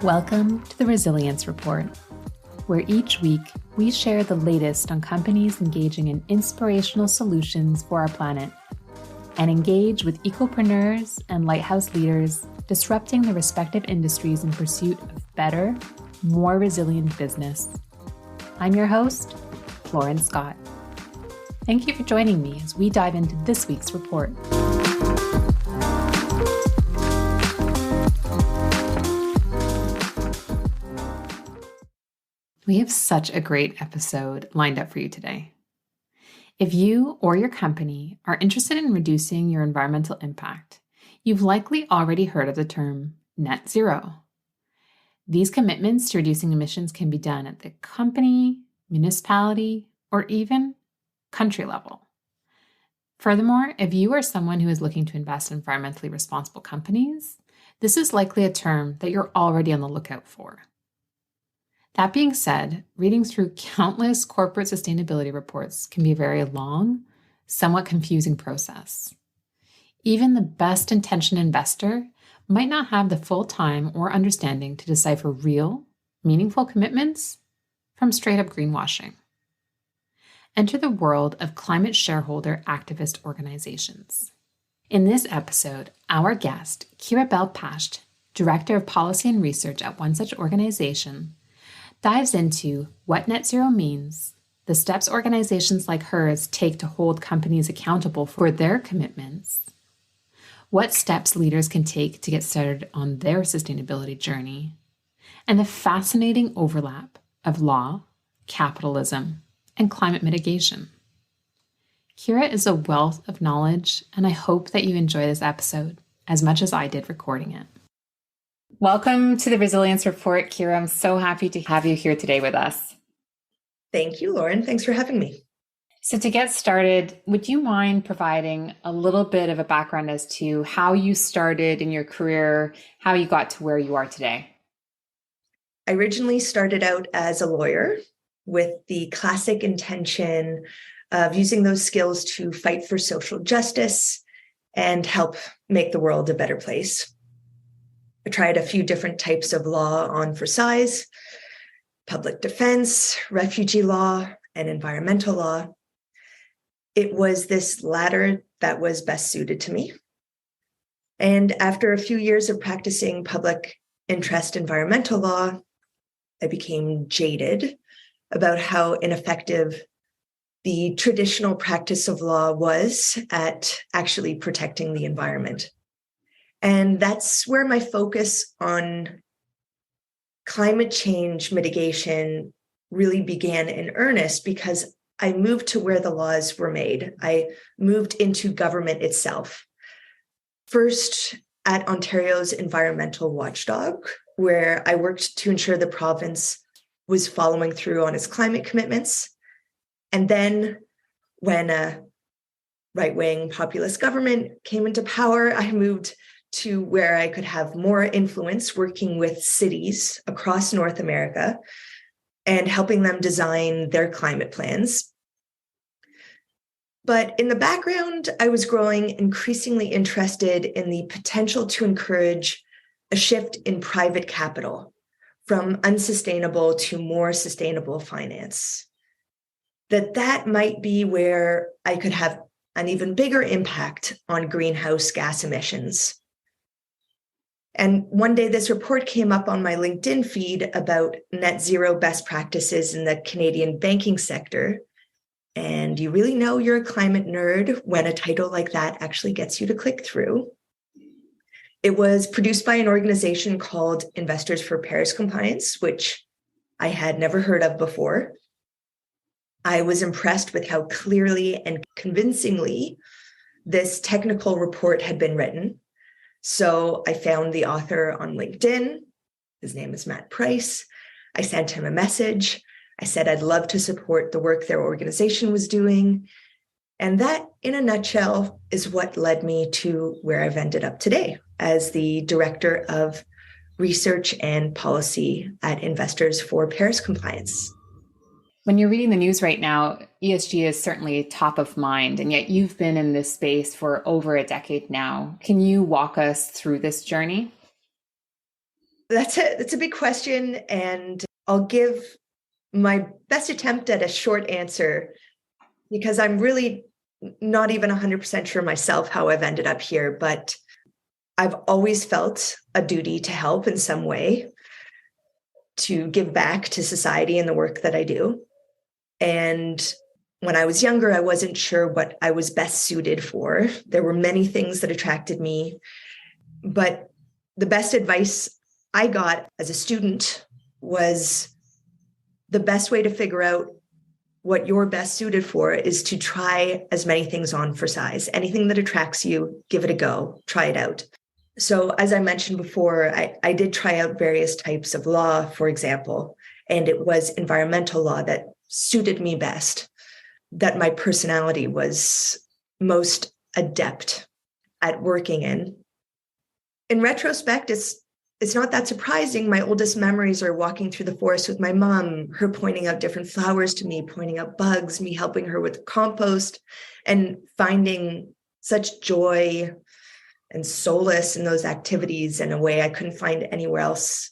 Welcome to the Resilience Report, where each week we share the latest on companies engaging in inspirational solutions for our planet and engage with ecopreneurs and lighthouse leaders disrupting their respective industries in pursuit of better, more resilient business. I'm your host, Lauren Scott. Thank you for joining me as we dive into this week's report. We have such a great episode lined up for you today. If you or your company are interested in reducing your environmental impact, you've likely already heard of the term net zero. These commitments to reducing emissions can be done at the company, municipality, or even country level. Furthermore, if you are someone who is looking to invest in environmentally responsible companies, this is likely a term that you're already on the lookout for. That being said, reading through countless corporate sustainability reports can be a very long, somewhat confusing process. Even the best intentioned investor might not have the full time or understanding to decipher real, meaningful commitments from straight-up greenwashing. Enter the world of climate shareholder activist organizations. In this episode, our guest, Kyra Bell-Pasht, Director of Policy and Research at one such organization, dives into what net zero means, the steps organizations like hers take to hold companies accountable for their commitments, what steps leaders can take to get started on their sustainability journey, and the fascinating overlap of law, capitalism, and climate mitigation. Kyra is a wealth of knowledge, and I hope that you enjoy this episode as much as I did recording it. Welcome to the Resilience Report, Kyra. I'm so happy to have you here today with us. Thank you, Lauren. Thanks for having me. So to get started, would you mind providing a little bit of a background as to how you started in your career, how you got to where you are today? I originally started out as a lawyer with the classic intention of using those skills to fight for social justice and help make the world a better place. I tried a few different types of law on for size, public defense, refugee law, and environmental law. It was this latter that was best suited to me. And after a few years of practicing public interest environmental law, I became jaded about how ineffective the traditional practice of law was at actually protecting the environment. And that's where my focus on climate change mitigation really began in earnest, because I moved to where the laws were made. I moved into government itself. First, at Ontario's environmental watchdog, where I worked to ensure the province was following through on its climate commitments. And then when a right-wing populist government came into power, I moved to where I could have more influence working with cities across North America and helping them design their climate plans. But in the background, I was growing increasingly interested in the potential to encourage a shift in private capital from unsustainable to more sustainable finance. That might be where I could have an even bigger impact on greenhouse gas emissions. And one day this report came up on my LinkedIn feed about net zero best practices in the Canadian banking sector. And you really know you're a climate nerd when a title like that actually gets you to click through. It was produced by an organization called Investors for Paris Compliance, which I had never heard of before. I was impressed with how clearly and convincingly this technical report had been written. So I found the author on LinkedIn. His name is Matt Price. I sent him a message. I said I'd love to support the work their organization was doing. And that, in a nutshell, is what led me to where I've ended up today as the Director of Research and Policy at Investors for Paris Compliance. When you're reading the news right now, ESG is certainly top of mind, and yet you've been in this space for over a decade now. Can you walk us through this journey? That's a big question, and I'll give my best attempt at a short answer because I'm really not even 100% sure myself how I've ended up here, but I've always felt a duty to help in some way, to give back to society and the work that I do. And when I was younger, I wasn't sure what I was best suited for. There were many things that attracted me, but the best advice I got as a student was the best way to figure out what you're best suited for is to try as many things on for size. Anything that attracts you, give it a go, try it out. So as I mentioned before, I did try out various types of law, for example, and it was environmental law that suited me best, that my personality was most adept at working in. In retrospect, it's not that surprising. My oldest memories are walking through the forest with my mom, her pointing out different flowers to me, pointing out bugs, me helping her with compost, and finding such joy and solace in those activities in a way I couldn't find anywhere else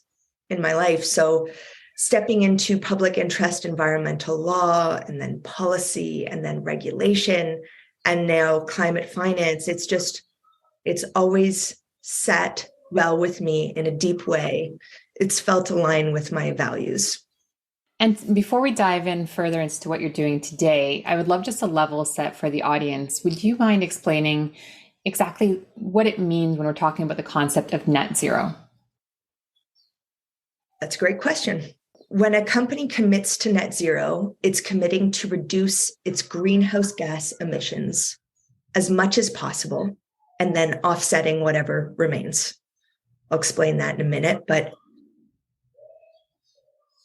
in my life. So stepping into public interest, environmental law, and then policy, and then regulation, and now climate finance, it's always sat well with me in a deep way. It's felt aligned with my values. And before we dive in further into what you're doing today, I would love just a level set for the audience. Would you mind explaining exactly what it means when we're talking about the concept of net zero? That's a great question. When a company commits to net zero, it's committing to reduce its greenhouse gas emissions as much as possible and then offsetting whatever remains. I'll explain that in a minute, but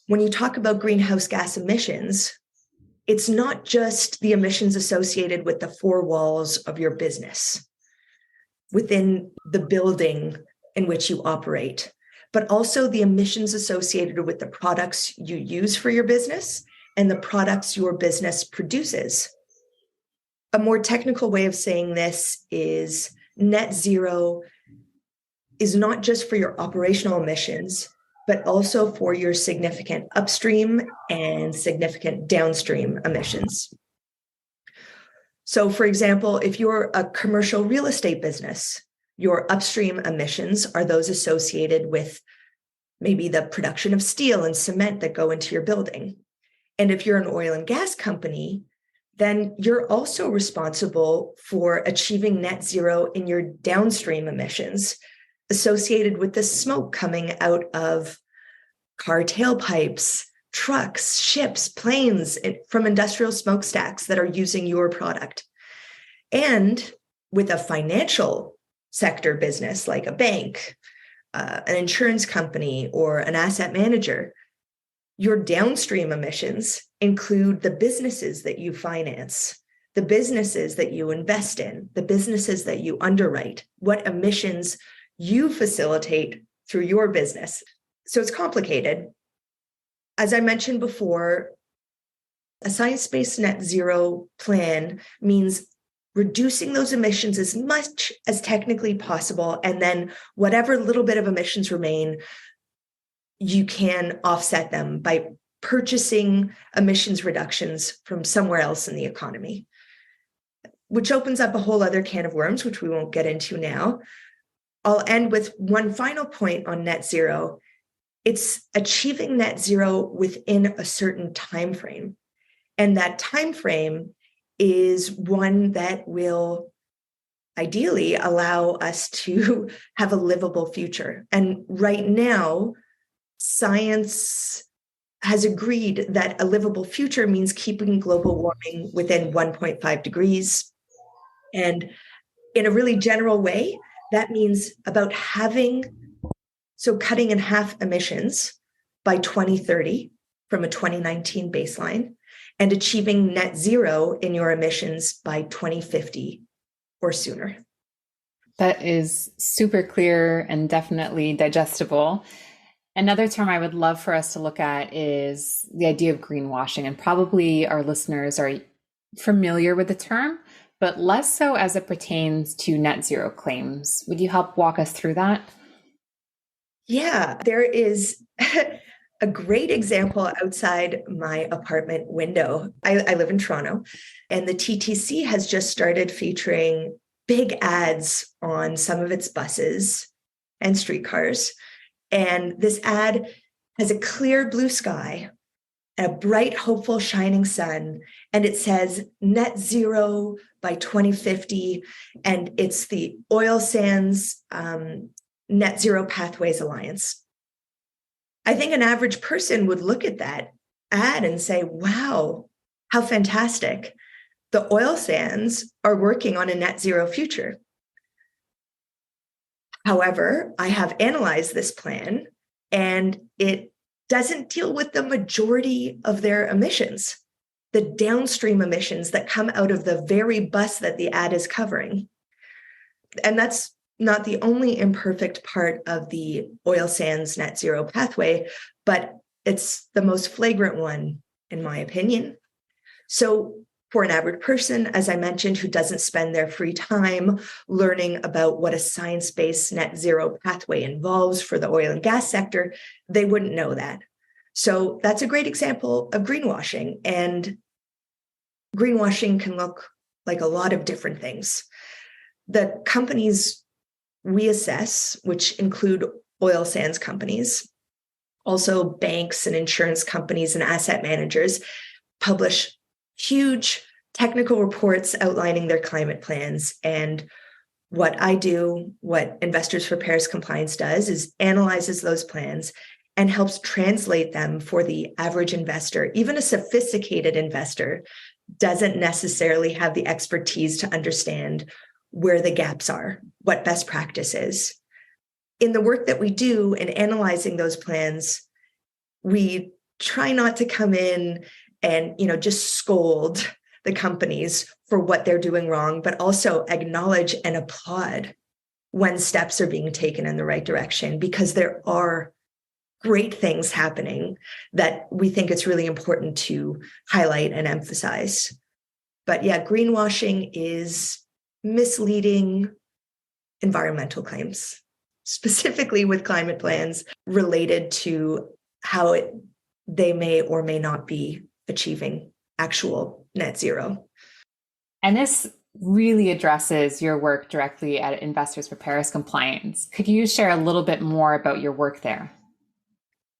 when you talk about greenhouse gas emissions, it's not just the emissions associated with the four walls of your business, within the building in which you operate, but also the emissions associated with the products you use for your business and the products your business produces. A more technical way of saying this is net zero is not just for your operational emissions, but also for your significant upstream and significant downstream emissions. So, for example, if you're a commercial real estate business, your upstream emissions are those associated with maybe the production of steel and cement that go into your building. And if you're an oil and gas company, then you're also responsible for achieving net zero in your downstream emissions associated with the smoke coming out of car tailpipes, trucks, ships, planes from industrial smokestacks that are using your product. And with a financial sector business like a bank, an insurance company, or an asset manager, your downstream emissions include the businesses that you finance, the businesses that you invest in, the businesses that you underwrite, what emissions you facilitate through your business. So it's complicated. As I mentioned before, a science-based net zero plan means reducing those emissions as much as technically possible, and then whatever little bit of emissions remain, you can offset them by purchasing emissions reductions from somewhere else in the economy, which opens up a whole other can of worms, which we won't get into now. I'll end with one final point on net zero. It's achieving net zero within a certain time frame. And that time frame is one that will ideally allow us to have a livable future. And right now, science has agreed that a livable future means keeping global warming within 1.5 degrees. And in a really general way, that means about cutting in half emissions by 2030 from a 2019 baseline, and achieving net zero in your emissions by 2050 or sooner. That is super clear and definitely digestible. Another term I would love for us to look at is the idea of greenwashing, and probably our listeners are familiar with the term, but less so as it pertains to net zero claims. Would you help walk us through that? Yeah, there is a great example outside my apartment window. I live in Toronto, and the TTC has just started featuring big ads on some of its buses and streetcars. And this ad has a clear blue sky, a bright, hopeful, shining sun, and it says net zero by 2050. And it's the Oil Sands Net Zero Pathways Alliance. I think an average person would look at that ad and say, wow, how fantastic. The oil sands are working on a net zero future. However, I have analyzed this plan and it doesn't deal with the majority of their emissions, the downstream emissions that come out of the very bus that the ad is covering. And that's not the only imperfect part of the oil sands net zero pathway, but it's the most flagrant one, in my opinion. So for an average person, as I mentioned, who doesn't spend their free time learning about what a science-based net zero pathway involves for the oil and gas sector, they wouldn't know that. So that's a great example of greenwashing. And greenwashing can look like a lot of different things. The companies we assess, which include oil sands companies, also banks and insurance companies and asset managers, publish huge technical reports outlining their climate plans. And what I do, what Investors for Paris Compliance does, is analyzes those plans and helps translate them for the average investor. Even a sophisticated investor doesn't necessarily have the expertise to understand where the gaps are, what best practice is. In the work that we do in analyzing those plans, we try not to come in and just scold the companies for what they're doing wrong, but also acknowledge and applaud when steps are being taken in the right direction, because there are great things happening that we think it's really important to highlight and emphasize. But yeah, greenwashing is misleading environmental claims, specifically with climate plans related to how they may or may not be achieving actual net zero. And this really addresses your work directly at Investors for Paris Compliance. Could you share a little bit more about your work there?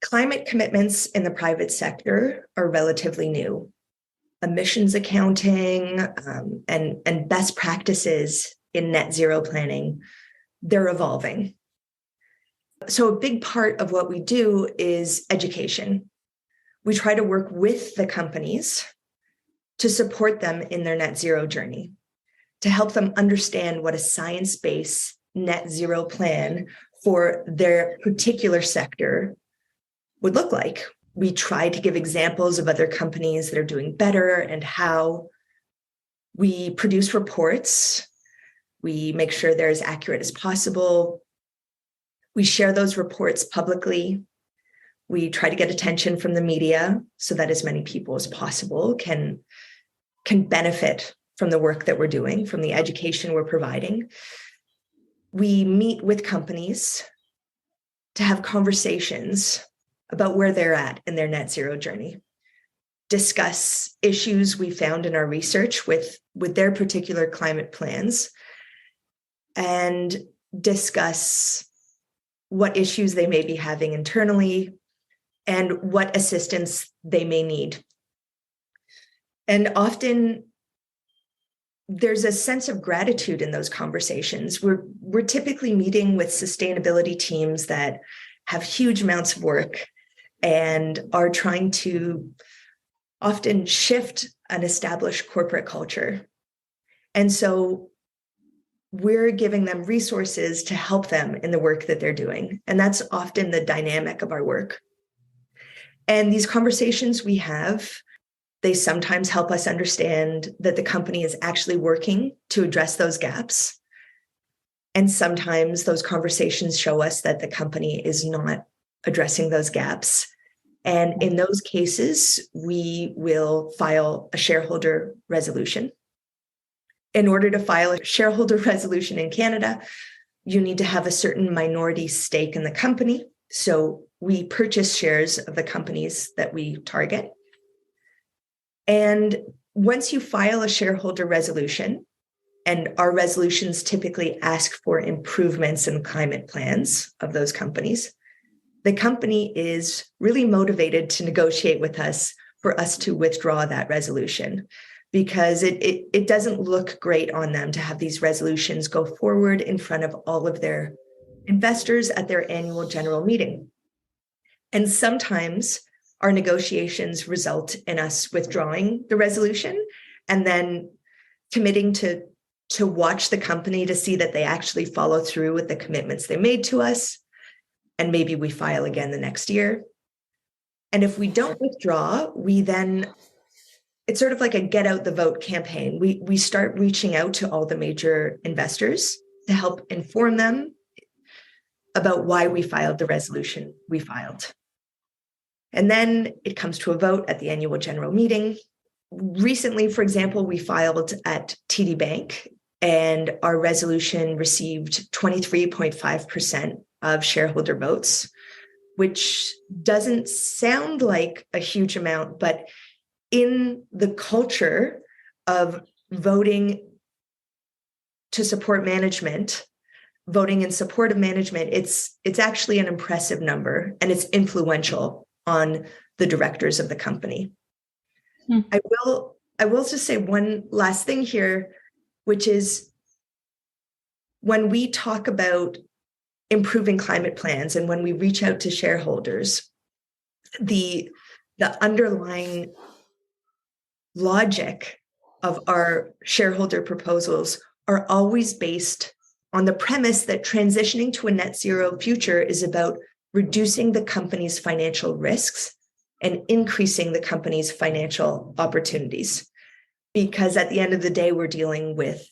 Climate commitments in the private sector are relatively new. Emissions accounting and best practices in net zero planning, they're evolving. So a big part of what we do is education. We try to work with the companies to support them in their net zero journey, to help them understand what a science-based net zero plan for their particular sector would look like. We try to give examples of other companies that are doing better and how. We produce reports. We make sure they're as accurate as possible. We share those reports publicly. We try to get attention from the media so that as many people as possible can benefit from the work that we're doing, from the education we're providing. We meet with companies to have conversations about where they're at in their net zero journey, discuss issues we found in our research with their particular climate plans, and discuss what issues they may be having internally and what assistance they may need. And often there's a sense of gratitude in those conversations. We're typically meeting with sustainability teams that have huge amounts of work and are trying to often shift an established corporate culture. And so we're giving them resources to help them in the work that they're doing. And that's often the dynamic of our work. And these conversations we have, they sometimes help us understand that the company is actually working to address those gaps. And sometimes those conversations show us that the company is not addressing those gaps. And in those cases, we will file a shareholder resolution. In order to file a shareholder resolution in Canada, you need to have a certain minority stake in the company. So we purchase shares of the companies that we target. And once you file a shareholder resolution, and our resolutions typically ask for improvements in climate plans of those companies, the company is really motivated to negotiate with us for us to withdraw that resolution, because it doesn't look great on them to have these resolutions go forward in front of all of their investors at their annual general meeting. And sometimes our negotiations result in us withdrawing the resolution and then committing to watch the company to see that they actually follow through with the commitments they made to us. And maybe we file again the next year. And if we don't withdraw, it's sort of like a get out the vote campaign. We start reaching out to all the major investors to help inform them about why we filed the resolution we filed. And then it comes to a vote at the annual general meeting. Recently, for example, we filed at TD Bank, and our resolution received 23.5% of shareholder votes, which doesn't sound like a huge amount, but in the culture of voting to support management, voting in support of management, it's actually an impressive number, and it's influential on the directors of the company. I will just say one last thing here, which is when we talk about improving climate plans and when we reach out to shareholders, the underlying logic of our shareholder proposals are always based on the premise that transitioning to a net zero future is about reducing the company's financial risks and increasing the company's financial opportunities. Because at the end of the day, we're dealing with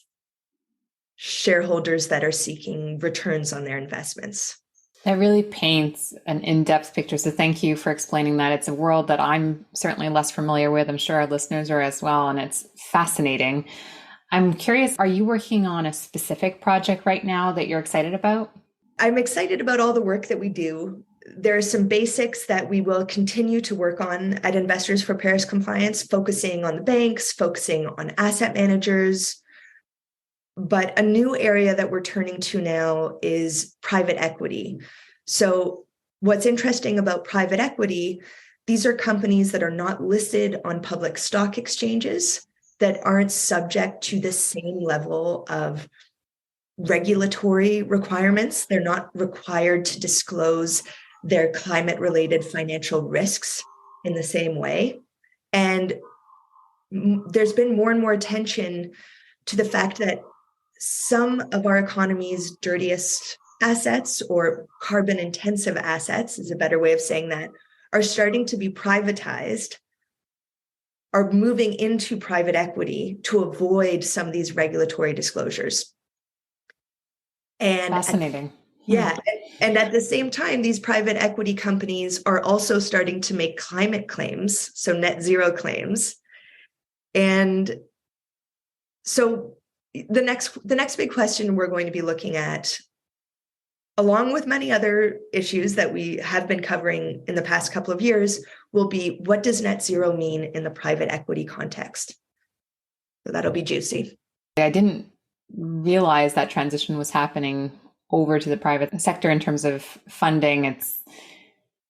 shareholders that are seeking returns on their investments. That really paints an in-depth picture. So thank you for explaining that. It's a world that I'm certainly less familiar with. I'm sure our listeners are as well, and it's fascinating. I'm curious, are you working on a specific project right now that you're excited about? I'm excited about all the work that we do. There are some basics that we will continue to work on at Investors for Paris Compliance, focusing on the banks, focusing on asset managers. But a new area that we're turning to now is private equity. So what's interesting about private equity, these are companies that are not listed on public stock exchanges, that aren't subject to the same level of regulatory requirements. They're not required to disclose their climate-related financial risks in the same way. And there's been more and more attention to the fact that some of our economy's dirtiest assets, or carbon-intensive assets is a better way of saying that, are starting to be privatized, are moving into private equity to avoid some of these regulatory disclosures. And fascinating. And at the same time, these private equity companies are also starting to make climate claims, so net zero claims. And so the next big question we're going to be looking at, along with many other issues that we have been covering in the past couple of years, will be, what does net zero mean in the private equity context? So that'll be juicy. I didn't realize that transition was happening over to the private sector in terms of funding. It's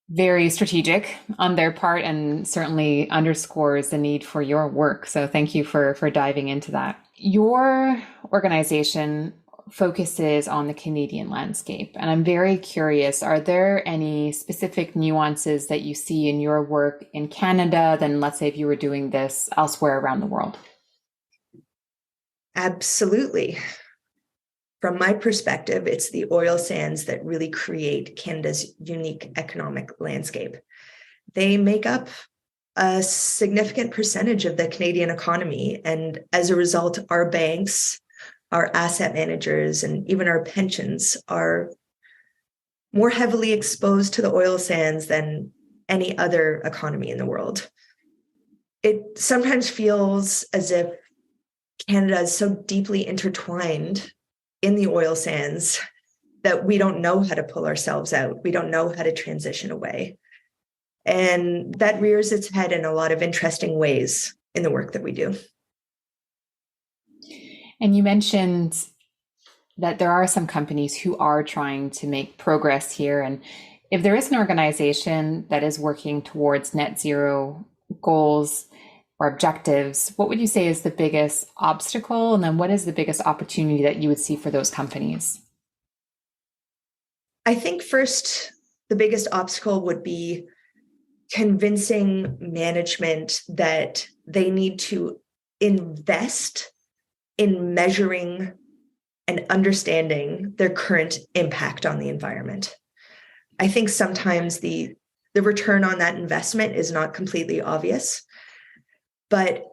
very strategic on their part and certainly underscores the need for your work. So thank you for diving into that. Your organization focuses on the Canadian landscape, and I'm very curious, are there any specific nuances that you see in your work in Canada than, let's say, if you were doing this elsewhere around the world? Absolutely. From my perspective, it's the oil sands that really create Canada's unique economic landscape. They make up a significant percentage of the Canadian economy. And as a result, our banks, our asset managers, and even our pensions are more heavily exposed to the oil sands than any other economy in the world. It sometimes feels as if Canada is so deeply intertwined in the oil sands that we don't know how to pull ourselves out. We don't know how to transition away. And that rears its head in a lot of interesting ways in the work that we do. And you mentioned that there are some companies who are trying to make progress here. And if there is an organization that is working towards net zero goals or objectives, what would you say is the biggest obstacle? And then what is the biggest opportunity that you would see for those companies? I think first, the biggest obstacle would be convincing management that they need to invest in measuring and understanding their current impact on the environment. I think sometimes the return on that investment is not completely obvious, but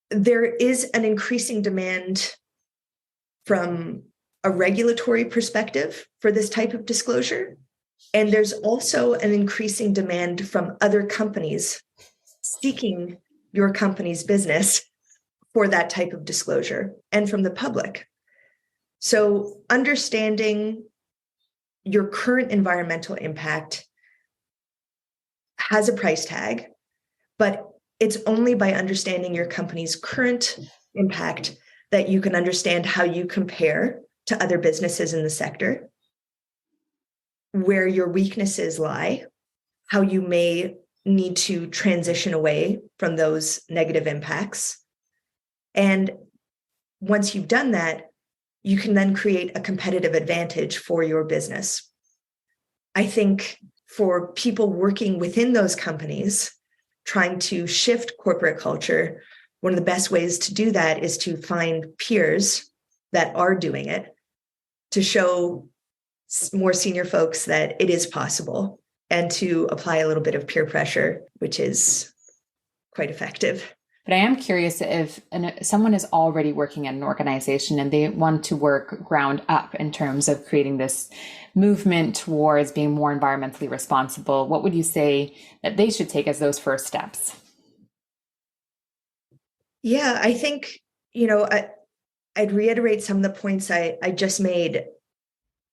there is an increasing demand from a regulatory perspective for this type of disclosure. And there's also an increasing demand from other companies seeking your company's business for that type of disclosure, and from the public. So understanding your current environmental impact has a price tag, but it's only by understanding your company's current impact that you can understand how you compare to other businesses in the sector, where your weaknesses lie, how you may need to transition away from those negative impacts. And once you've done that, you can then create a competitive advantage for your business. I think for people working within those companies, trying to shift corporate culture, one of the best ways to do that is to find peers that are doing it, to show more senior folks that it is possible, and to apply a little bit of peer pressure, which is quite effective. But I am curious if someone is already working at an organization and they want to work ground up in terms of creating this movement towards being more environmentally responsible, what would you say that they should take as those first steps? Yeah, I think, I'd reiterate some of the points I just made.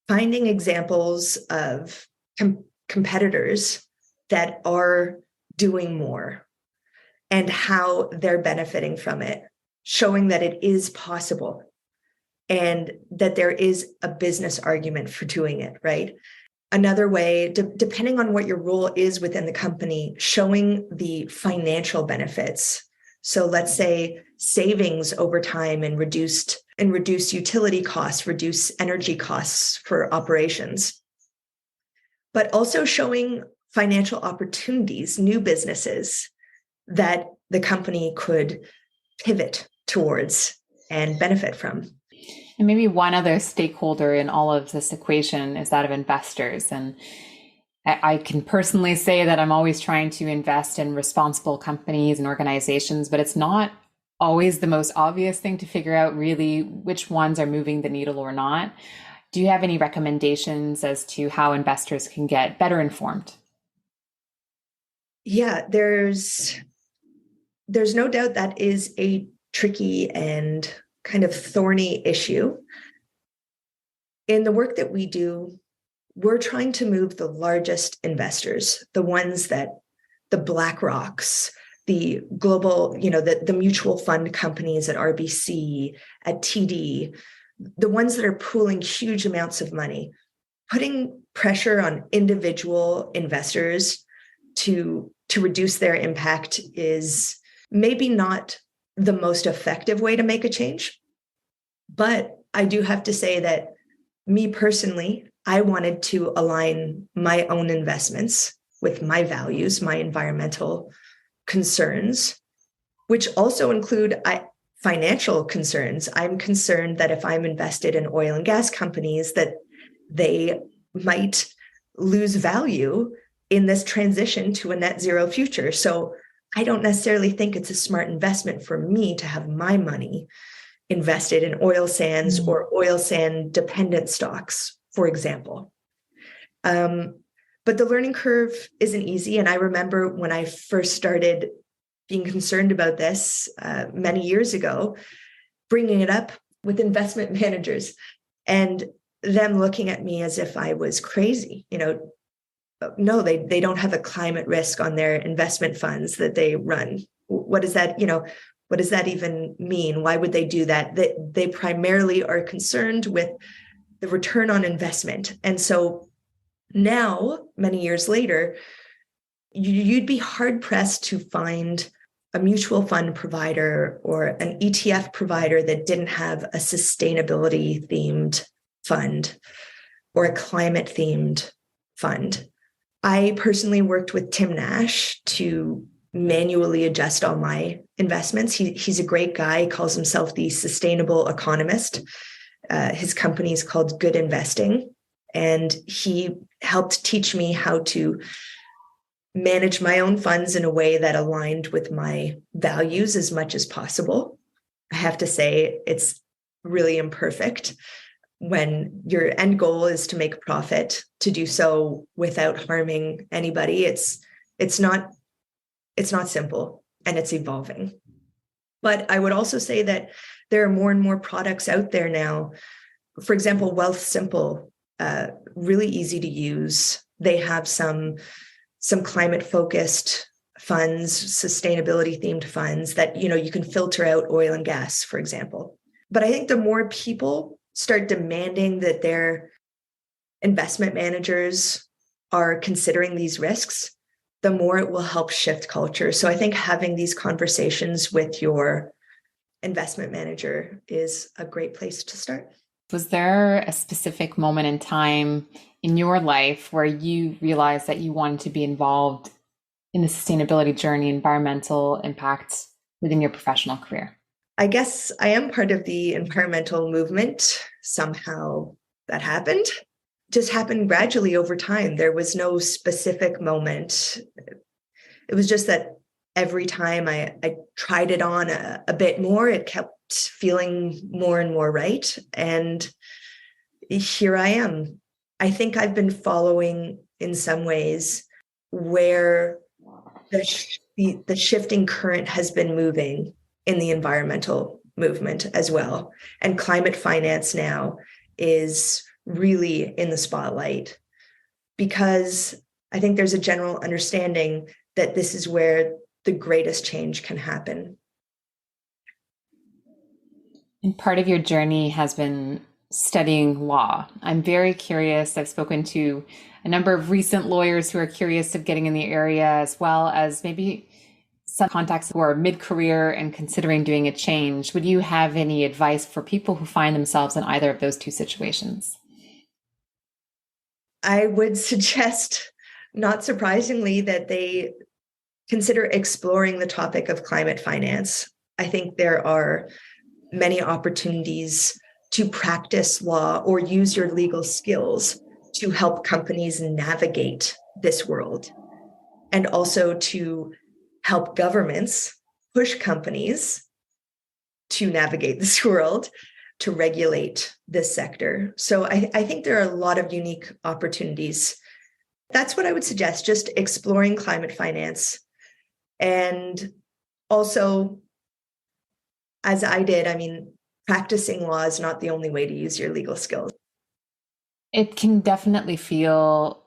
Finding examples of competitors that are doing more and how they're benefiting from it, showing that it is possible and that there is a business argument for doing it, right? Another way, depending on what your role is within the company, showing the financial benefits. So let's say savings over time and reduce utility costs, reduce energy costs for operations, but also showing financial opportunities, new businesses that the company could pivot towards and benefit from. And maybe one other stakeholder in all of this equation is that of investors. And I can personally say that I'm always trying to invest in responsible companies and organizations, but it's not always the most obvious thing to figure out really which ones are moving the needle or not. Do you have any recommendations as to how investors can get better informed? Yeah, there's no doubt that is a tricky and kind of thorny issue. In the work that we do, we're trying to move the largest investors, the ones that the BlackRocks, the global, the mutual fund companies at RBC, at TD, the ones that are pooling huge amounts of money, putting pressure on individual investors to reduce their impact is maybe not the most effective way to make a change. But I do have to say that me personally, I wanted to align my own investments with my values, my environmental concerns, which also include financial concerns. I'm concerned that if I'm invested in oil and gas companies, that they might lose value in this transition to a net zero future. So I don't necessarily think it's a smart investment for me to have my money invested in oil sands or oil sand dependent stocks, for example. But the learning curve isn't easy. And I remember when I first started being concerned about this many years ago, bringing it up with investment managers. And them looking at me as if I was crazy. No, they don't have a climate risk on their investment funds that they run. What does that, what does that even mean? Why would they do that? They primarily are concerned with the return on investment. And so now, many years later, you'd be hard pressed to find a mutual fund provider or an ETF provider that didn't have a sustainability themed fund or a climate themed fund. I personally worked with Tim Nash to manually adjust all my investments. He's a great guy. He calls himself the sustainable economist. His company is called Good Investing. And he helped teach me how to manage my own funds in a way that aligned with my values as much as possible. I have to say, it's really imperfect when your end goal is to make a profit, to do so without harming anybody. It's not simple, and it's evolving. But I would also say that there are more and more products out there now. For example, Wealth Simple, really easy to use. They have some climate focused funds, sustainability themed funds that, you can filter out oil and gas, for example. But I think the more people start demanding that their investment managers are considering these risks, the more it will help shift culture. So I think having these conversations with your investment manager is a great place to start. Was there a specific moment in time in your life where you realized that you wanted to be involved in the sustainability journey, environmental impact within your professional career? I guess I am part of the environmental movement. Somehow that happened. Just happened gradually over time. There was no specific moment. It was just that every time I tried it on a bit more, it kept feeling more and more right. And here I am. I think I've been following in some ways where the shifting current has been moving in the environmental movement as well. And climate finance now is really in the spotlight because I think there's a general understanding that this is where the greatest change can happen. And part of your journey has been studying law. I'm very curious. I've spoken to a number of recent lawyers who are curious of getting in the area, as well as maybe some contacts who are mid-career and considering doing a change. Would you have any advice for people who find themselves in either of those two situations? I would suggest, not surprisingly, that they consider exploring the topic of climate finance. I think there are many opportunities to practice law or use your legal skills to help companies navigate this world, and also to help governments push companies to navigate this world, to regulate this sector. So I think there are a lot of unique opportunities. That's what I would suggest, just exploring climate finance. And also, as I did, practicing law is not the only way to use your legal skills. It can definitely feel,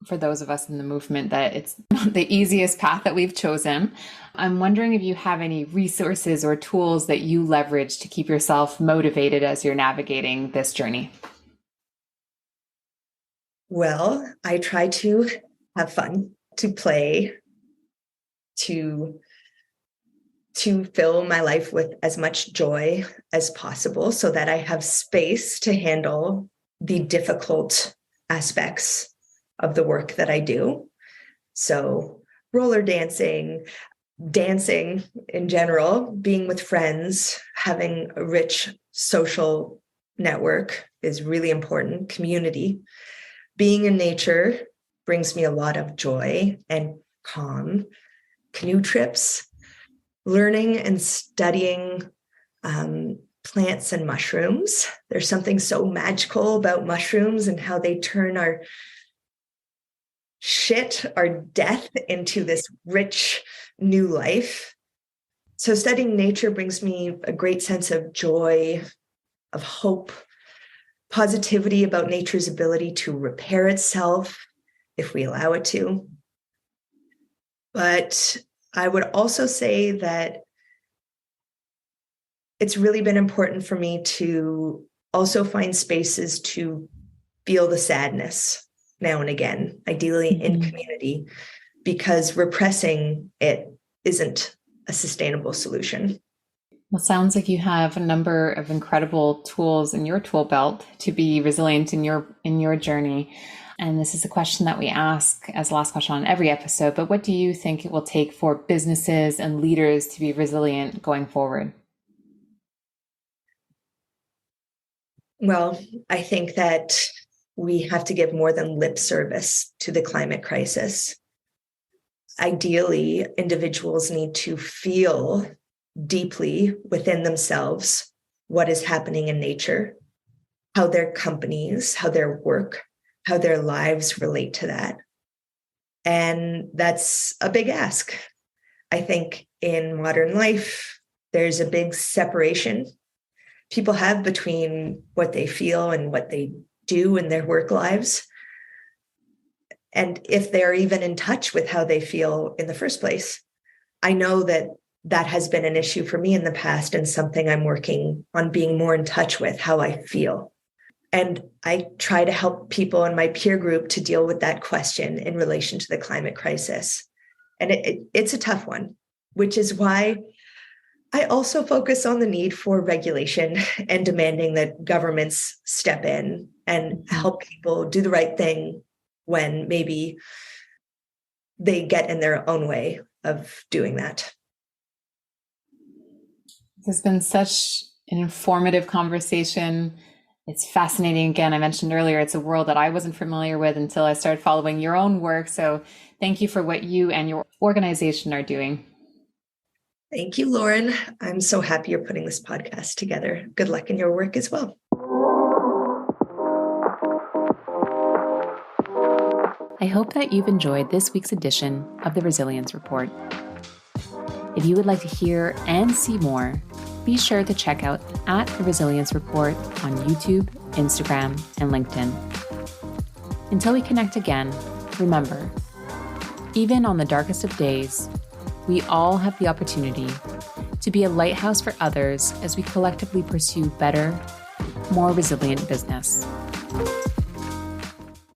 for those of us in the movement, that it's not the easiest path that we've chosen. I'm wondering if you have any resources or tools that you leverage to keep yourself motivated as you're navigating this journey. Well, I try to have fun, to play, to fill my life with as much joy as possible so that I have space to handle the difficult aspects of the work that I do. So roller dancing in general, being with friends, having a rich social network is really important. Community. Being in nature brings me a lot of joy and calm. Canoe trips, learning and studying plants and mushrooms. There's something so magical about mushrooms and how they turn our death into this rich new life. So studying nature brings me a great sense of joy, of hope. positivity about nature's ability to repair itself if we allow it to. But I would also say that it's really been important for me to also find spaces to feel the sadness now and again, ideally in community, because repressing it isn't a sustainable solution. Well, sounds like you have a number of incredible tools in your tool belt to be resilient in your journey. And this is a question that we ask as the last question on every episode, but what do you think it will take for businesses and leaders to be resilient going forward? Well, I think that we have to give more than lip service to the climate crisis. Ideally, individuals need to feel deeply within themselves what is happening in nature, how their companies, how their work, how their lives relate to that. And that's a big ask. I think in modern life, there's a big separation people have between what they feel and what they do in their work lives. And if they're even in touch with how they feel in the first place. I know that that has been an issue for me in the past and something I'm working on being more in touch with, how I feel. And I try to help people in my peer group to deal with that question in relation to the climate crisis. And it's a tough one, which is why I also focus on the need for regulation and demanding that governments step in and help people do the right thing when maybe they get in their own way of doing that. This has been such an informative conversation. It's fascinating. Again, I mentioned earlier, it's a world that I wasn't familiar with until I started following your own work. So thank you for what you and your organization are doing. Thank you, Lauren. I'm so happy you're putting this podcast together. Good luck in your work as well. I hope that you've enjoyed this week's edition of the Resilience Report. If you would like to hear and see more, be sure to check out @The Resilience Report on YouTube, Instagram, and LinkedIn. Until we connect again, remember, even on the darkest of days, we all have the opportunity to be a lighthouse for others as we collectively pursue better, more resilient business.